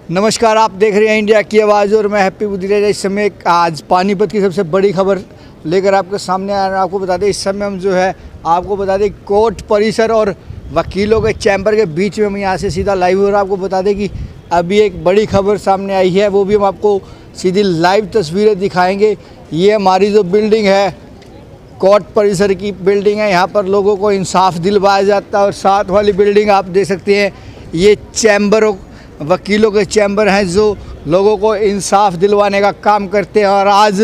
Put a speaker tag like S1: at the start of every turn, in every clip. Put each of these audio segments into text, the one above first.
S1: नमस्कार, आप देख रहे हैं इंडिया की आवाज़ और मैं हैप्पी बुद्धिराज। इस समय आज पानीपत की सबसे बड़ी खबर लेकर आपके सामने आ रहा हूं। आपको बता दें, इस समय हम जो है आपको बता दें कोर्ट परिसर और वकीलों के चैम्बर के बीच में हम यहाँ से सीधा लाइव हो रहा है। आपको बता दें कि अभी एक बड़ी खबर सामने आई है, वो भी हम आपको सीधी लाइव तस्वीरें दिखाएँगे। ये हमारी जो बिल्डिंग है, कोर्ट परिसर की बिल्डिंग है, यहाँ पर लोगों को इंसाफ दिलवाया जाता है। और साथ वाली बिल्डिंग आप देख सकते हैं, ये चैम्बरों वकीलों के चैम्बर हैं जो लोगों को इंसाफ दिलवाने का काम करते हैं। और आज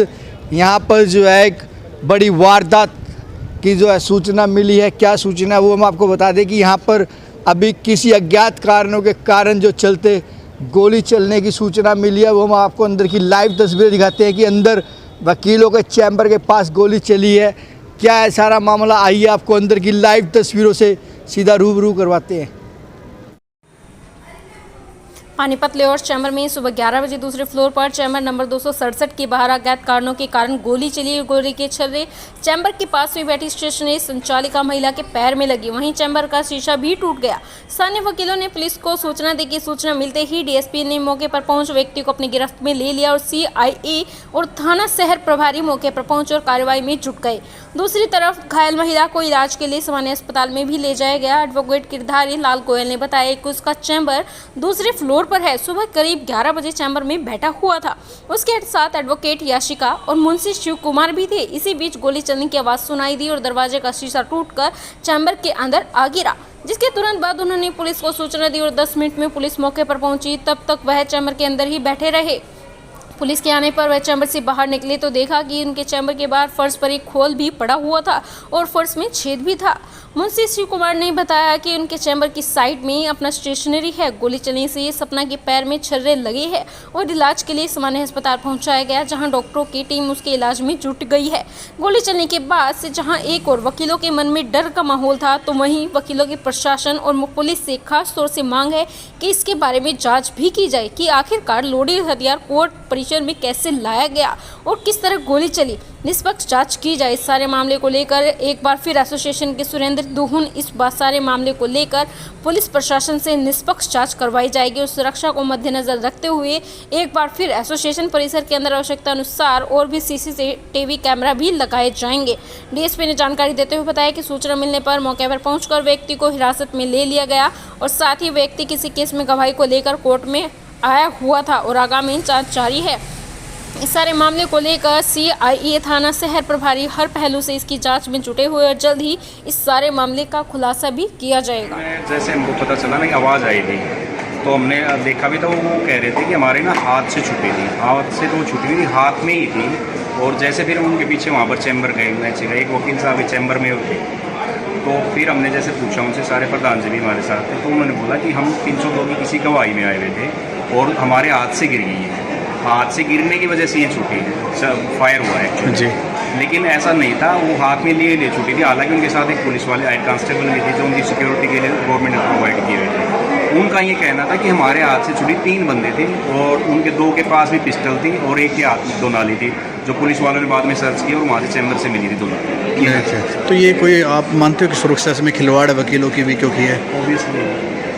S1: यहाँ पर जो है एक बड़ी वारदात की जो है सूचना मिली है। क्या सूचना है वो हम आपको बता दें कि यहाँ पर अभी किसी अज्ञात कारणों के कारण जो चलते गोली चलने की सूचना मिली है, वो हम आपको अंदर की लाइव तस्वीरें दिखाते हैं कि अंदर वकीलों के चैम्बर के पास गोली चली है। क्या है सारा मामला, आइए आपको अंदर की लाइव तस्वीरों से सीधा रूबरू करवाते हैं।
S2: पानीपत लेआउट चैम्बर में सुबह 11 बजे दूसरे फ्लोर पर चैम्बर नंबर 267 के बाहर अज्ञात कारणों के कारण गोली चली। गोली के छर्रे चैम्बर के पास में बैठी स्टेशनरी संचालिका महिला के पैर में लगी। वहीं चैम्बर का शीशा भी टूट गया। स्थानीय वकीलों ने पुलिस को सूचना दी कि सूचना मिलते ही डीएसपी ने मौके पर पहुंच व्यक्ति को अपनी गिरफ्त में ले लिया और सीआईए और थाना शहर प्रभारी मौके पर पहुंच और कार्रवाई में जुट गए। दूसरी तरफ घायल महिला को इलाज के लिए सामान्य अस्पताल में भी ले जाया गया। एडवोकेट किरधारी लाल गोयल ने बताया कि उसका चैम्बर दूसरे फ्लोर पर है। सुबह करीब 11 बजे चैम्बर में बैठा हुआ था। उसके साथ एडवोकेट याशिका और मुंशी शिव कुमार भी थे। इसी बीच गोली चलने की आवाज सुनाई दी और दरवाजे का शीशा टूटकर चैम्बर के अंदर आ गिरा, जिसके तुरंत बाद उन्होंने पुलिस को सूचना दी और 10 मिनट में पुलिस मौके पर पहुंची। तब तक वह चैम्बर के अंदर ही बैठे रहे। पुलिस के आने पर वह चैम्बर से बाहर निकले तो देखा कि उनके चैम्बर के बाहर फर्श पर एक खोल भी पड़ा हुआ था और फर्श में छेद भी था। मुंशी शिव कुमार ने बताया कि उनके चैम्बर की साइड में अपना स्टेशनरी है। गोली चलने से सपना के पैर में छर्रे लगे हैं और इलाज के लिए सामान्य अस्पताल पहुंचाया गया, जहां डॉक्टरों की टीम उसके इलाज में जुट गई है। गोली चलने के बाद से जहां एक और वकीलों के मन में डर का माहौल था, तो वहीं वकीलों के प्रशासन और पुलिस से खास तौर से मांग है कि इसके बारे में जाँच भी की जाए कि आखिरकार लोडेड हथियार कोर्ट परिसर में कैसे लाया गया और किस तरह गोली चली। निष्पक्ष जांच की जाए। इस सारे मामले को लेकर एक बार फिर एसोसिएशन के सुरेंद्र दुहुन इस सारे मामले को लेकर पुलिस प्रशासन से निष्पक्ष जांच करवाई जाएगी और सुरक्षा को मद्देनजर रखते हुए एक बार फिर एसोसिएशन परिसर के अंदर आवश्यकता अनुसार और भी सीसीटीवी कैमरा भी लगाए जाएंगे। डीएसपी ने जानकारी देते हुए बताया कि सूचना मिलने पर मौके पर पहुंचकर व्यक्ति को हिरासत में ले लिया गया और साथ ही व्यक्ति किसी केस में गवाही को लेकर कोर्ट में आया हुआ था और आगामी जांच जारी है। इस सारे मामले को लेकर सीआईए थाना शहर प्रभारी हर पहलू से इसकी जांच में जुटे हुए और जल्द ही इस सारे मामले का खुलासा भी किया जाएगा।
S3: जैसे हमको पता चला ना कि आवाज़ आई थी, तो हमने देखा भी था। वो कह रहे थे कि हमारे ना हाथ से छुटी थी, हाथ से तो छुटी हुई थी, हाथ में ही थी। और जैसे फिर उनके पीछे वहाँ पर चैम्बर गए, एक वकील साहब चैम्बर में थे, तो फिर हमने जैसे पूछा उनसे, सारे प्रधान जी भी हमारे साथ थे, तो उन्होंने बोला कि हम 302 की किसी गवाही में आए हुए थे और हमारे हाथ से गिर गई है। हाथ से गिरने की वजह से ये छूटी है, फायर हुआ है जी। लेकिन ऐसा नहीं था, वो हाथ में लिए छूटी थी। हालांकि उनके साथ एक पुलिस वाले हेड कांस्टेबल भी थे जो उनकी सिक्योरिटी के लिए गवर्नमेंट ने प्रोवाइड किए हुए थे। उनका ये कहना था कि हमारे हाथ से छुटी 3 बंदे थे और उनके 2 के पास भी पिस्टल थी और एक के हाथ में 2 नाली थी, जो पुलिस वालों ने बाद में सर्च की और वहाँ से चैम्बर से मिली थी 2 नाली।
S4: अच्छा, तो ये कोई आप मानते हो कि सुरक्षा में खिलवाड़ वकीलों की भी क्योंकि है?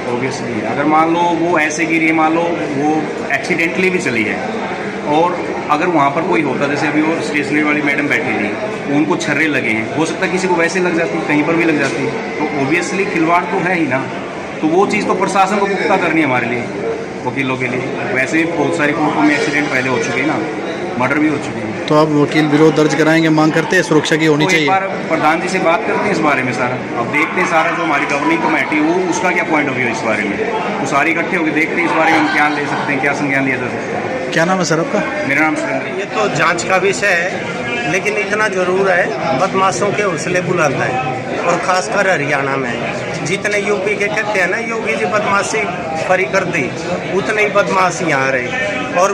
S3: ओबियसली अगर मान लो वो ऐसे गिरी, मान लो वो एक्सीडेंटली भी चली है, और अगर वहाँ पर कोई होता, जैसे अभी वो स्टेशनरी वाली मैडम बैठी थी, उनको छर्रे लगे हैं, हो सकता है किसी को वैसे लग जाती, कहीं पर भी लग जाती, तो ओबियसली खिलवाड़ तो है ही ना। तो वो चीज़ तो प्रशासन को पुख्ता करनी है हमारे लिए, वकीलों के लिए। वैसे भी बहुत सारी कोर्टों में एक्सीडेंट पहले हो चुके हैं ना, मर्डर भी हो चुके हैं।
S4: तो आप वकील विरोध दर्ज कराएंगे, मांग करते हैं सुरक्षा की होनी चाहिए?
S3: एक बार प्रधान जी से बात करते हैं इस बारे में सारा, अब देखते हैं सारा जो हमारी गवर्निंग कमेटी वो उसका क्या पॉइंट ऑफ व्यू है इस बारे में, वो सारी इकट्ठे होकर देखते हैं इस बारे में हम क्या ले सकते हैं, क्या संज्ञान लिया जा सकता है।
S4: क्या नाम है सर आपका?
S3: मेरा नाम सुरेंद्र।
S5: ये तो जांच का विषय है, लेकिन इतना जरूर है, बदमाशों के हौसले बुलंद हैं और खासकर हरियाणा में जितने यूपी के कहते हैं ना, योगी जी बदमाशी फरी कर दी, उतने ही बदमाश यहाँ रहे। और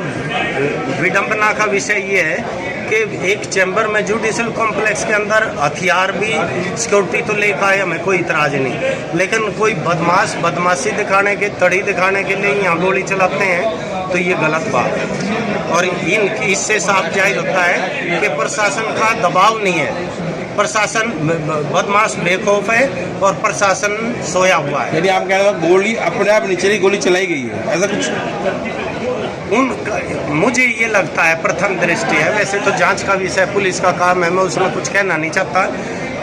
S5: विडंबना का विषय ये है कि एक चैम्बर में जुडिशल कॉम्प्लेक्स के अंदर हथियार भी सिक्योरिटी तो लेकर आए, हमें कोई इतराज नहीं, लेकिन कोई बदमाश बदमाशी दिखाने के, तड़ी दिखाने के लिए यहाँ गोली चलाते हैं, तो ये गलत बात है। और इससे साफ जाहिर होता है कि प्रशासन का दबाव नहीं है प्रशासन बदमाश बेखौफ है और प्रशासन सोया हुआ है।
S6: यानी आप कह रहे हो गोली अपने आप नीचे ही गोली चलाई गई है, ऐसा कुछ?
S5: मुझे ये लगता है, प्रथम दृष्टि है, वैसे तो जांच का विषय पुलिस का काम है, मैं उसमें कुछ कहना नहीं चाहता।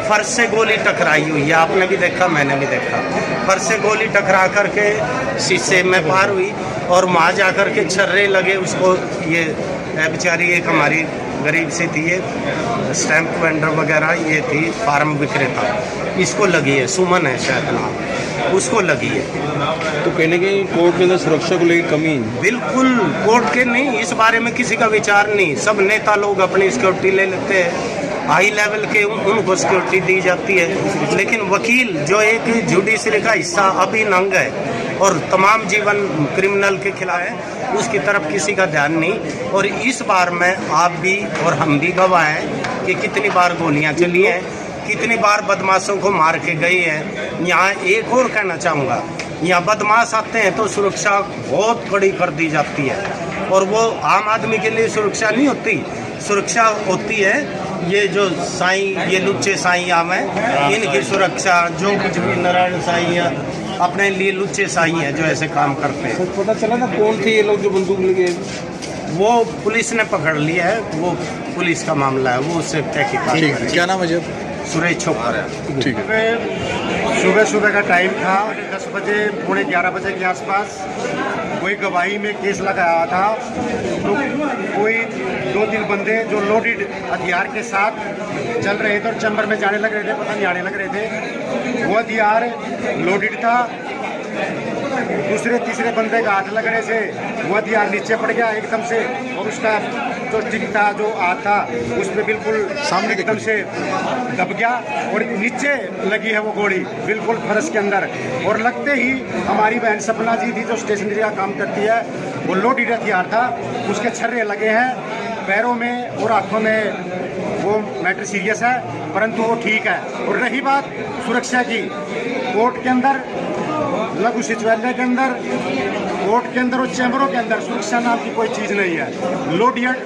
S5: फर्श से गोली टकराई हुई है, आपने भी देखा, मैंने भी देखा। फर्श से गोली टकरा करके शीशे में पार हुई और वहाँ जा कर के छर्रे लगे उसको। ये बेचारी एक हमारी गरीब सी थी, ये स्टैंप वेंडर वगैरह ये थी, फार्म विक्रेता, इसको लगी है, सुमन है शायद नाम, उसको लगी है।
S6: तो कहने की कोर्ट के अंदर सुरक्षा को लेकर कमी है?
S5: बिल्कुल कोर्ट के नहीं, इस बारे में किसी का विचार नहीं। सब नेता लोग अपनी सिक्योरिटी ले लेते हैं, हाई लेवल के उनको सिक्योरिटी दी जाती है, लेकिन वकील जो एक जुडिशरी का हिस्सा अभिन्न अंग है और तमाम जीवन क्रिमिनल के खिलाफ है, उसकी तरफ किसी का ध्यान नहीं। और इस बार में आप भी और हम भी गवाह हैं कि कितनी बार गोलियां चली हैं, कितनी बार बदमाशों को मार के गए हैं। यहाँ एक और कहना चाहूँगा, यहाँ बदमाश आते हैं तो सुरक्षा बहुत कड़ी कर दी जाती है, और वो आम आदमी के लिए सुरक्षा नहीं होती, सुरक्षा होती है ये जो साईं, ये लुच्चे साईं आम हैं, इनकी सुरक्षा। जो कुछ भी नारायण साईं है, अपने लिए लुच्चे साईं हैं जो ऐसे काम करते हैं।
S6: पता चला ना कौन थे ये लोग जो बंदूक लेके?
S5: वो पुलिस ने पकड़ लिया है, वो पुलिस का मामला है, वो उससे तहकीकात करेगी।
S4: क्या नाम है जी?
S5: सुरेश छोकर।
S4: ठीक है।
S7: सुबह सुबह का टाइम था, 10 बजे, पौने 11 बजे के आसपास कोई गवाही में केस लगाया था। तो कोई 2-3 बंदे जो लोडेड हथियार के साथ चल रहे थे और चैम्बर में जाने लग रहे थे, पता नहीं आने लग रहे थे। वो हथियार लोडेड था, दूसरे तीसरे बंदे का हाथ लगने से वो हथियार नीचे पड़ गया एकदम से, और उसका जो टिक था, जो हाथ था, उस पर बिल्कुल सामने एकदम से दब गया और नीचे लगी है वो गोली बिल्कुल फर्श के अंदर। और लगते ही हमारी बहन सपना जी थी जो स्टेशनरी का काम करती है, वो लोडेड हथियार था, उसके छर्रे लगे हैं पैरों में और हाथों में। वो मैटर सीरियस है, परंतु वो ठीक है। और रही बात सुरक्षा की, कोर्ट के अंदर, लघु सचिवालय के अंदर, कोर्ट के अंदर और चैम्बरों के अंदर सुरक्षा नाम की कोई चीज़ नहीं है।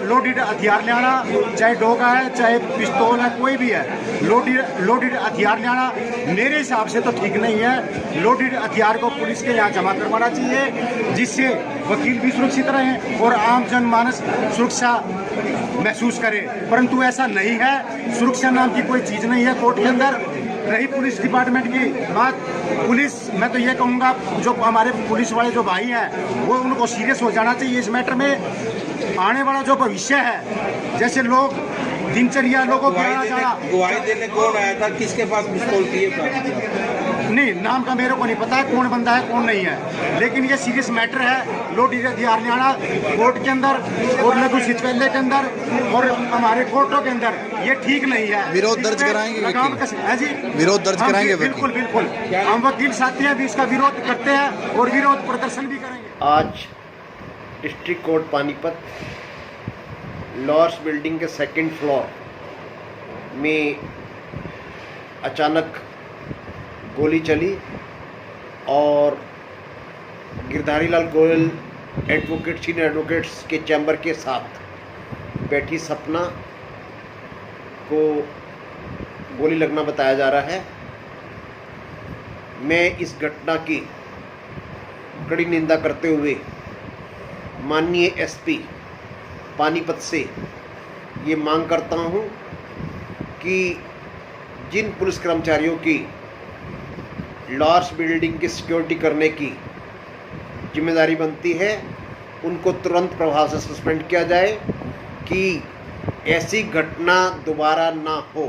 S7: लोडेड हथियार लाना, चाहे डोगा है, चाहे पिस्तौल है, कोई भी है, लोडेड हथियार लाना मेरे हिसाब से तो ठीक नहीं है। लोडेड हथियार को पुलिस के यहाँ जमा करवाना चाहिए, जिससे वकील भी सुरक्षित रहें और आम जनमानस सुरक्षा महसूस करे, परंतु ऐसा नहीं है। सुरक्षा नाम की कोई चीज़ नहीं है कोर्ट के अंदर। रही पुलिस डिपार्टमेंट की बात, पुलिस, मैं तो ये कहूँगा जो हमारे पुलिस वाले जो भाई हैं वो उनको सीरियस हो जाना चाहिए इस मैटर में। आने वाला जो भविष्य है, जैसे लोग दिनचर्या लोगों को
S6: गवाही देने कौन आया था, किसके पास पिस्तौल थी?
S7: नहीं, नाम का मेरे को नहीं पता है कौन बंदा है कौन नहीं है, लेकिन ये सीरियस मैटर है। लोडेड हथियार लाना कोर्ट के अंदर और लघु सचिवालय के अंदर और हमारे कोर्टों के अंदर ये ठीक नहीं है।
S4: विरोध दर्ज कराएंगे
S7: है जी,
S4: विरोध दर्ज कराएंगे?
S7: बिल्कुल बिल्कुल, हम वकील साथी हैं भी इसका विरोध करते हैं और विरोध प्रदर्शन भी करेंगे।
S8: आज district court Panipat Lords building के 2nd फ्लोर में अचानक गोली चली और Girdhari Lal Goyal advocate, senior advocates के चैम्बर के साथ बैठी सपना को गोली लगना बताया जा रहा है। मैं इस घटना की कड़ी निंदा करते हुए माननीय एसपी पानीपत से ये मांग करता हूँ कि जिन पुलिस कर्मचारियों की लॉर्ड्स बिल्डिंग की सिक्योरिटी करने की जिम्मेदारी बनती है, उनको तुरंत प्रभाव से सस्पेंड किया जाए कि ऐसी घटना दोबारा ना हो,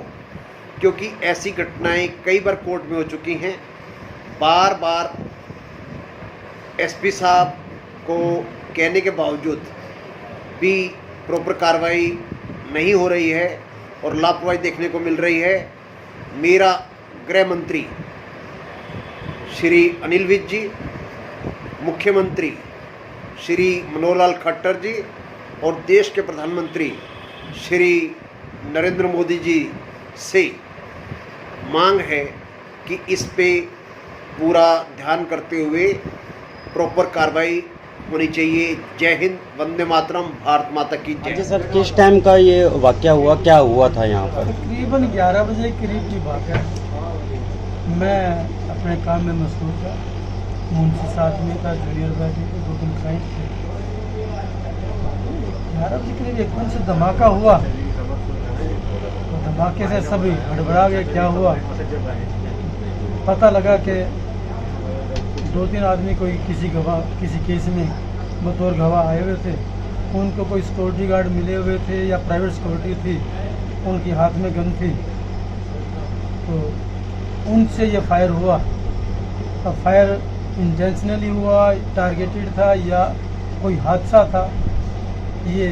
S8: क्योंकि ऐसी घटनाएं कई बार कोर्ट में हो चुकी हैं। बार बार एसपी साहब को कहने के बावजूद भी प्रॉपर कार्रवाई नहीं हो रही है और लापरवाही देखने को मिल रही है। मेरा गृह मंत्री श्री अनिल विज जी, मुख्यमंत्री श्री मनोहर लाल खट्टर जी और देश के प्रधानमंत्री श्री नरेंद्र मोदी जी से मांग है कि इस पे पूरा ध्यान करते हुए प्रॉपर कार्रवाई होनी चाहिए। जय हिंद, वंदे मातरम, भारत माता की जय।
S9: अच्छा सर, किस टाइम का ये वाकया हुआ, क्या हुआ था यहाँ पर?
S10: तकरीबन 11 बजे करीब की बात है। मैं अपने काम में मसरूफ था, मुंशी साथ में था, जूनियर बैठे थे, 2-3 क्लाइंट थे। 11 बजे करीब एकदम से धमाका हुआ, तो धमाके से सभी हड़बड़ा गए, क्या हुआ पता लगा कि 2-3 आदमी कोई किसी केस में बतौर गवाह आए हुए थे। उनको कोई सिक्योरिटी गार्ड मिले हुए थे या प्राइवेट सिक्योरिटी थी, उनके हाथ में गन थी, तो उनसे ये फायर हुआ। अब फायर इंटेंशनली हुआ, टारगेटेड था या कोई हादसा था, ये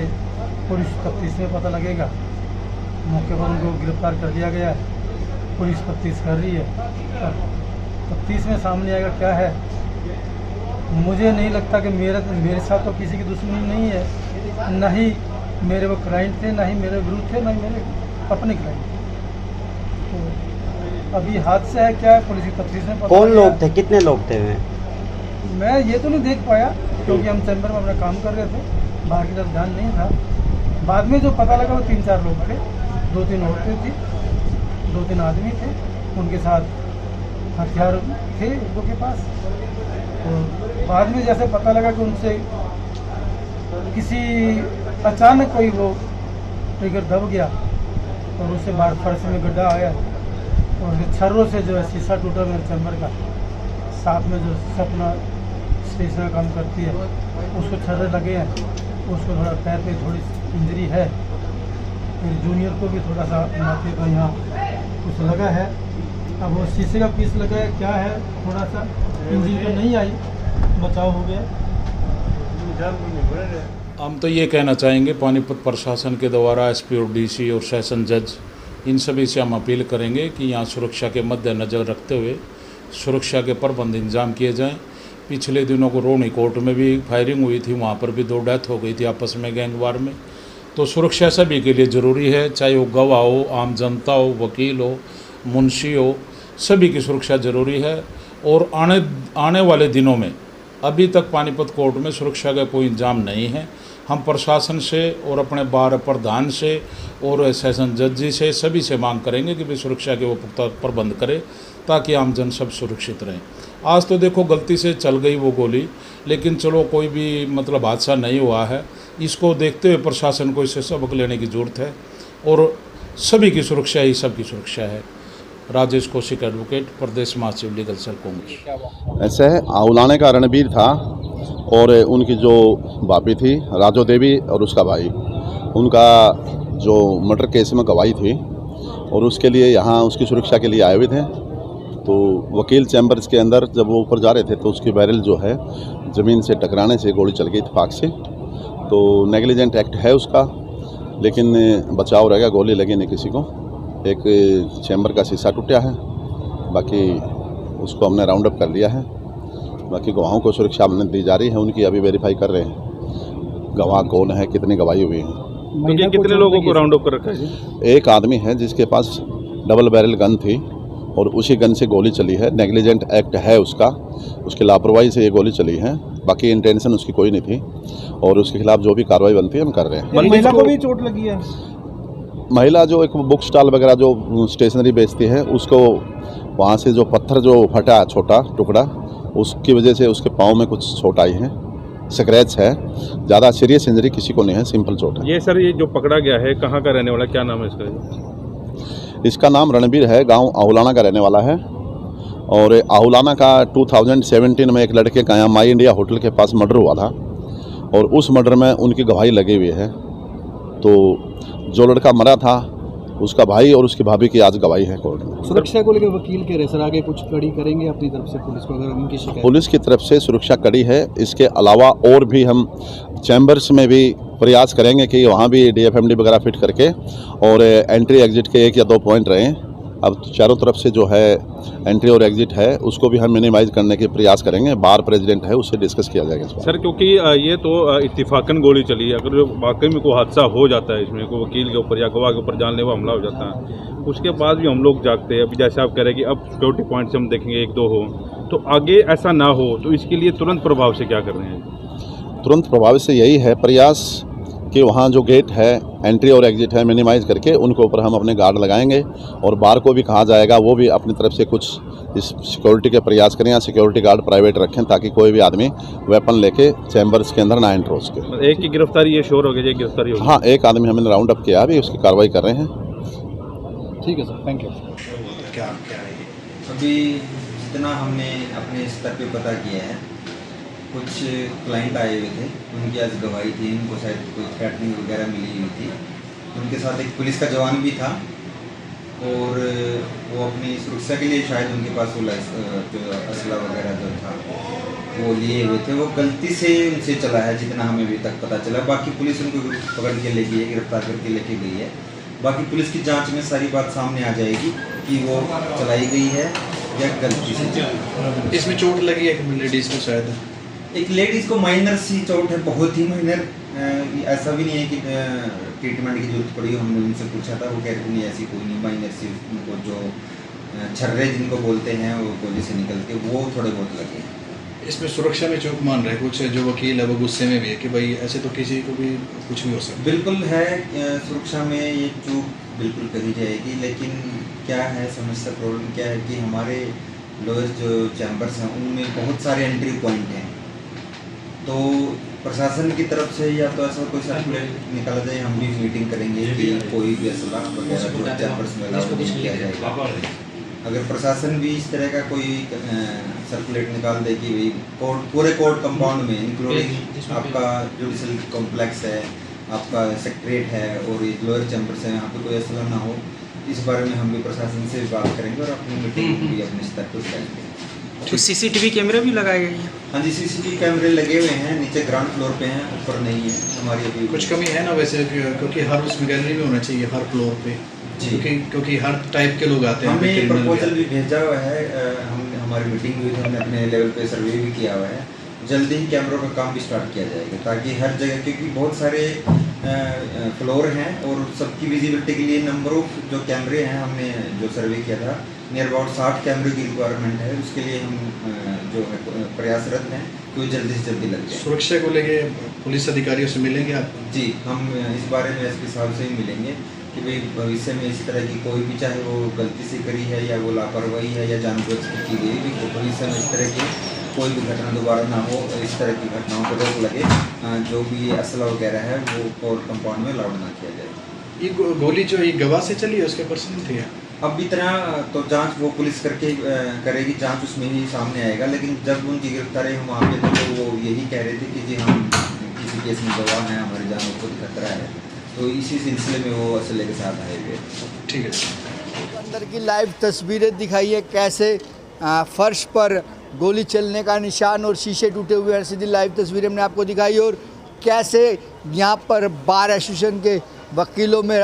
S10: पुलिस तफ्तीश में पता लगेगा। मौके पर उनको गिरफ्तार कर लिया गया है, पुलिस तफ्तीश कर रही है। तफ्तीश में सामने आएगा क्या है। मुझे नहीं लगता कि मेरे साथ तो किसी की दुश्मनी नहीं है, ना ही मेरे वो क्लाइंट थे, ना ही मेरे विरुद्ध थे, ना ही मेरे अपने क्लाइंट थे। तो अभी हादसा है क्या है, पुलिस की तफ्तीश में पता
S9: कौन
S10: लगेगा।
S9: लोग थे, कितने लोग थे वे?
S10: मैं ये तो नहीं देख पाया क्योंकि हम चैम्बर में अपना काम कर रहे थे, बाहर की तरफ ध्यान नहीं था। बाद में जो पता लगा वो 3-4 लोग थे, 2-3 औरतें थी, 2-3 आदमी थे, उनके साथ हथियार थे उनको के पास। तो बाद में जैसे पता लगा कि उनसे किसी अचानक कोई वो ट्रिगर दब गया और उससे बाहर फर्श में गड्ढा आया और छर्रों से जो है शीशा टूटा मेरे चैम्बर का। साथ में जो सपना स्टेशन का काम करती है उसको छर्रे लगे हैं, उसको थोड़ा पैर पे थोड़ी इंजरी है। फिर जूनियर को भी थोड़ा सा माथे का यहाँ कुछ लगा है। अब वो शीशे का पीस लगा है, क्या है थोड़ा सा इंजरी तो नहीं आई, बचाव हो गया।
S11: हम तो ये कहना चाहेंगे पानीपत प्रशासन के द्वारा एसपी और डीसी और सेशन जज इन सभी से हम अपील करेंगे कि यहाँ सुरक्षा के मद्देनज़र रखते हुए सुरक्षा के प्रबंध इंतजाम किए जाएं। पिछले दिनों को रोहनी कोर्ट में भी फायरिंग हुई थी, वहाँ पर भी 2 डेथ हो गई थी आपस में गैंगवार में। तो सुरक्षा सभी के लिए ज़रूरी है, चाहे वो गवाह हो, आम जनता हो, वकील हो, मुंशी हो, सभी की सुरक्षा ज़रूरी है। और आने वाले दिनों में अभी तक पानीपत कोर्ट में सुरक्षा का कोई इंतजाम नहीं है। हम प्रशासन से और अपने बार प्रधान से और सेशन जज जी से सभी से मांग करेंगे कि भी सुरक्षा के वो पुख्ता प्रबंध करें ताकि आम जन सब सुरक्षित रहें। आज तो देखो गलती से चल गई वो गोली, लेकिन चलो कोई भी मतलब हादसा नहीं हुआ है। इसको देखते हुए प्रशासन को इससे सबक लेने की ज़रूरत है और सभी की सुरक्षा ही सबकी सुरक्षा है। राजेश कौशिक एडवोकेट, प्रदेश महासचिव लीगल सेल कांग्रेस।
S12: ऐसे आउलाने का रणबीर था और उनकी जो भाभी थी राजो देवी और उसका भाई, उनका जो मर्डर केस में गवाही थी और उसके लिए यहाँ उसकी सुरक्षा के लिए आए हुए थे। तो वकील चैम्बर्स के अंदर जब वो ऊपर जा रहे थे तो उसकी बैरल जो है ज़मीन से टकराने से गोली चल गई इत्तेफाक से। तो नेग्लिजेंट एक्ट है उसका, लेकिन बचाव रहेगा, गोली लगी नहीं किसी को। एक चैम्बर का शीशा टूटा है, बाकी उसको हमने राउंड अप कर लिया है। बाकी गवाहों को सुरक्षा हमने दी जा रही है, उनकी अभी वेरीफाई कर रहे हैं गवाह कौन है, कितनी गवाही हुई है।
S11: तो कितने लोगों को राउंड अप कर रखा है?
S12: एक आदमी है जिसके पास डबल बैरल गन थी और उसी गन से गोली चली है। नेग्लिजेंट एक्ट है उसका, उसकी लापरवाही से ये गोली चली है। बाकी इंटेंशन उसकी कोई नहीं थी और उसके खिलाफ जो भी कार्रवाई बनती है हम कर रहे हैं।
S6: महिला को भी चोट लगी है?
S12: महिला जो एक बुक स्टॉल वगैरह जो स्टेशनरी बेचती है, उसको वहाँ से जो पत्थर जो फटा छोटा टुकड़ा, उसकी वजह से उसके पाँव में कुछ चोट आई है, स्क्रैच है। ज़्यादा सीरियस इंजरी किसी को नहीं है, सिंपल चोट है।
S11: ये सर ये जो पकड़ा गया है कहाँ का रहने वाला, क्या नाम है इसका?
S12: इसका नाम रणबीर है, गांव आहुलाना का रहने वाला है। और आहुलाना का 2017 में एक लड़के का यहाँ माई इंडिया होटल के पास मर्डर हुआ था और उस मर्डर में उनकी गवाही लगी हुई है। तो जो लड़का मरा था उसका भाई और उसकी भाभी की आज गवाही है कोर्ट में।
S6: सुरक्षा को लेकर वकील कह रहे सर आगे कुछ कड़ी करेंगे अपनी तरफ से पुलिस को, अगर उनकी शिकायत?
S12: पुलिस की तरफ से सुरक्षा कड़ी है। इसके अलावा और भी हम चैम्बर्स में भी प्रयास करेंगे कि वहाँ भी DFMD वगैरह फिट करके और एंट्री एग्जिट के 1 या 2 पॉइंट रहें। अब चारों तरफ से जो है एंट्री और एग्जिट है उसको भी हम मिनिमाइज करने के प्रयास करेंगे। बार प्रेसिडेंट है, उससे डिस्कस किया जाएगा
S11: सर, क्योंकि ये तो इत्तेफाकन गोली चली है। अगर वाकई में कोई हादसा हो जाता है, इसमें कोई वकील के ऊपर या गवाह के ऊपर जानलेवा हमला हो जाता है, उसके बाद भी हम लोग जागते हैं। अभी जैसे आप कह रहे हैं कि अब सिक्योरिटी पॉइंट से हम देखेंगे 1-2 हो, तो आगे ऐसा ना हो, तो इसके लिए तुरंत प्रभाव से क्या कर रहे हैं?
S12: तुरंत प्रभाव से यही है प्रयास कि वहाँ जो गेट है, एंट्री और एग्जिट है, मिनिमाइज़ करके उनके ऊपर हम अपने गार्ड लगाएंगे और बार को भी कहा जाएगा वो भी अपनी तरफ से कुछ इस सिक्योरिटी के प्रयास करें या सिक्योरिटी गार्ड प्राइवेट रखें ताकि कोई भी आदमी वेपन लेके चैम्बर्स के अंदर ना एंटर हो सके।
S6: एक की गिरफ्तारी ये शोर हो गई, गिरफ्तारी हो गई।
S12: हाँ, एक आदमी हमने राउंड अप किया, अभी उसकी कार्रवाई कर रहे हैं।
S4: ठीक है सर, थैंक यू।
S7: क्या क्या है ये?
S13: अभी जितना हमने अपने स्तर पे पता किया है, कुछ क्लाइंट आए हुए थे, उनकी आज गवाही थी, उनको शायद कोई थ्रेटनिंग वगैरह मिली हुई थी। उनके साथ एक पुलिस का जवान भी था और वो अपनी सुरक्षा के लिए शायद उनके पास वो जो असला वगैरह जो था वो लिए हुए थे। वो गलती से उनसे चला है जितना हमें अभी तक पता चला। बाकी पुलिस उनको पकड़ के ले गई है, गिरफ्तार करके लेके गई है। बाकी पुलिस की जांच में सारी बात सामने आ जाएगी कि वो चलाई गई है या गलती से।
S4: इसमें चोट लगी है एक लेडीज़ को, शायद
S13: एक लेडीज़ को माइनर सी चोट है, बहुत ही माइनर। ऐसा भी नहीं है कि ट्रीटमेंट की जरूरत पड़ी। हमने उनसे पूछा था, वो कहते नहीं ऐसी कोई नहीं, माइनर सी उनको जो छर्रे जिनको बोलते हैं वो गोली से निकलते वो थोड़े बहुत लगे हैं।
S4: इसमें सुरक्षा में चूक मान रहे कुछ जो वकील है वो गुस्से में भी है कि भाई ऐसे तो किसी को भी कुछ भी हो सकता है।
S13: बिल्कुल है, सुरक्षा में ये चूक बिल्कुल कही जाएगी, लेकिन क्या है समस्या, प्रॉब्लम क्या है कि हमारे लोअर जो चैम्बर्स हैं उनमें बहुत सारे एंट्री पॉइंट हैं। तो प्रशासन की तरफ से या तो ऐसा कोई सर्कुलेट निकाला जाए, हम भी मीटिंग करेंगे कि कोई भी असला वगैरह जो चैम्बर्स में अलाउ नहीं किया जाएगा। अगर प्रशासन भी इस तरह का कोई सर्कुलेट निकाल दे कि भाई पूरे कोर्ट कंपाउंड में इंक्लूडिंग आपका जुडिशल कॉम्प्लेक्स है, आपका सेक्रेटरीट है और ये लोअर चैम्बर्स है, यहाँ पे कोई असला ना हो, इस बारे में हम भी प्रशासन से बात करेंगे और अपनी मीटिंग भी अपने स्तर पर करेंगे।
S6: तो सीसीटीवी कैमरे भी लगाए गए हैं?
S13: हाँ जी, सीसीटीवी कैमरे लगे हुए हैं, नीचे ग्राउंड फ्लोर पे हैं, ऊपर नहीं है। हमारी अभी
S4: कुछ कमी है ना वैसे, क्योंकि हर उसमें गैलरी में होना चाहिए हर फ्लोर पे जी, क्योंकि हर टाइप के लोग आते हैं।
S13: हमने प्रपोजल भी भेजा हुआ है, हमारी मीटिंग हुई थी, हमने अपने लेवल पे सर्वे भी किया हुआ है। जल्दी ही कैमरों का काम भी स्टार्ट किया जाएगा ताकि हर जगह, क्योंकि बहुत सारे फ्लोर हैं और सबकी विजिबिलिटी के लिए नंबर ऑफ जो कैमरे हैं, हमने जो सर्वे किया था नियर अबाउट 60 कैमरे की रिक्वायरमेंट है। उसके लिए हम जो है प्रयासरत हैं कि जल्दी से जल्दी लग जाए।
S4: सुरक्षा को लेके पुलिस अधिकारियों से मिलेंगे आप?
S13: जी, हम इस बारे में एसपी साहब से ही मिलेंगे कि भाई भविष्य में इस तरह की कोई भी, चाहे वो गलती से करी है या वो लापरवाही है या जानबूझ के की गई, तो भविष्य में इस तरह की कोई भी घटना दोबारा ना हो, इस तरह की घटनाओं को रोक लगे। जो भी असला वगैरह है वो कोर्ट कंपाउंड में अलाउड ना किया जाए।
S4: ये गोली जो ये गवाह से चली है उसके पर्सन थे?
S13: अब इतना तो जांच वो पुलिस करके करेगी, जांच उसमें ही सामने आएगा। लेकिन जब उनकी गिरफ्तारी हम वहाँ पे थे तो वो यही कह रहे थे कि जी हम किसी केस में गवाह हैं, हमारी जान को खतरा है, तो इसी सिलसिले में वो असले के साथ आए हुए।
S4: ठीक है।
S1: अंदर की लाइव तस्वीरें दिखाई है कैसे फर्श पर गोली चलने का निशान और शीशे टूटे हुए हैं। सीधी लाइव तस्वीरें हमने आपको दिखाई और कैसे यहाँ पर बार एसोसिएशन के वकीलों में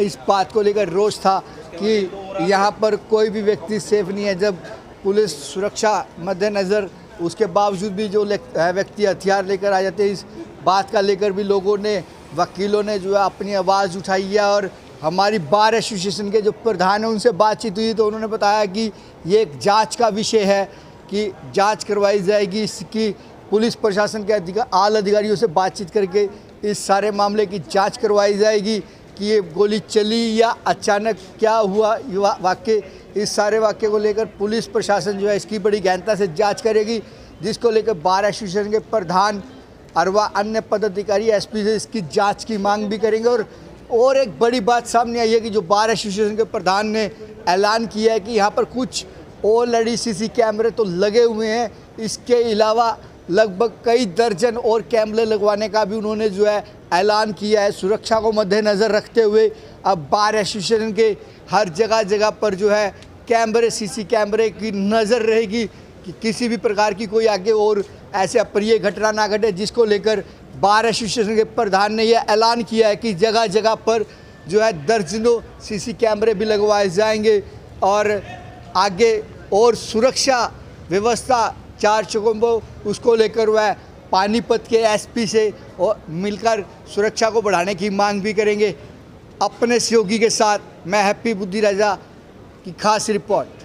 S1: इस बात को लेकर रोष था कि यहाँ पर कोई भी व्यक्ति सेफ नहीं है। जब पुलिस सुरक्षा मद्देनज़र, उसके बावजूद भी जो व्यक्ति हथियार लेकर आ जाते हैं, इस बात का लेकर भी लोगों ने, वकीलों ने जो है अपनी आवाज़ उठाई है। और हमारी बार एसोसिएशन के जो प्रधान हैं उनसे बातचीत हुई तो उन्होंने बताया कि ये एक जांच का विषय है कि जांच करवाई जाएगी। इसकी पुलिस प्रशासन के आला अधिकारियों से बातचीत करके इस सारे मामले की जांच करवाई जाएगी कि ये गोली चली या अचानक क्या हुआ वाकई। इस सारे वाक़े को लेकर पुलिस प्रशासन जो है इसकी बड़ी गहनता से जांच करेगी, जिसको लेकर बार एसोसिएशन के प्रधान अरवा अन्य पदाधिकारी एसपी से इसकी जांच की मांग भी करेंगे। और एक बड़ी बात सामने आई है कि जो बार एसोसिएशन के प्रधान ने ऐलान किया है कि यहाँ पर कुछ ऑलरेडी सीसी कैमरे तो लगे हुए हैं, इसके अलावा लगभग कई दर्जन और कैमरे लगवाने का भी उन्होंने जो है ऐलान किया है। सुरक्षा को मद्देनज़र रखते हुए अब बार एसोसिएशन के हर जगह पर जो है कैमरे, सीसी कैमरे की नज़र रहेगी कि किसी भी प्रकार की कोई आगे और ऐसे अप्रिय घटना ना घटे, जिसको लेकर बार एसोसिएशन के प्रधान ने यह ऐलान किया है कि जगह जगह पर जो है दर्जनों सीसी कैमरे भी लगवाए जाएंगे और आगे और सुरक्षा व्यवस्था 4 चौकों उसको लेकर वह पानीपत के एसपी से और मिलकर सुरक्षा को बढ़ाने की मांग भी करेंगे। अपने सहयोगी के साथ मैं हैप्पी बुद्धि राजा की खास रिपोर्ट।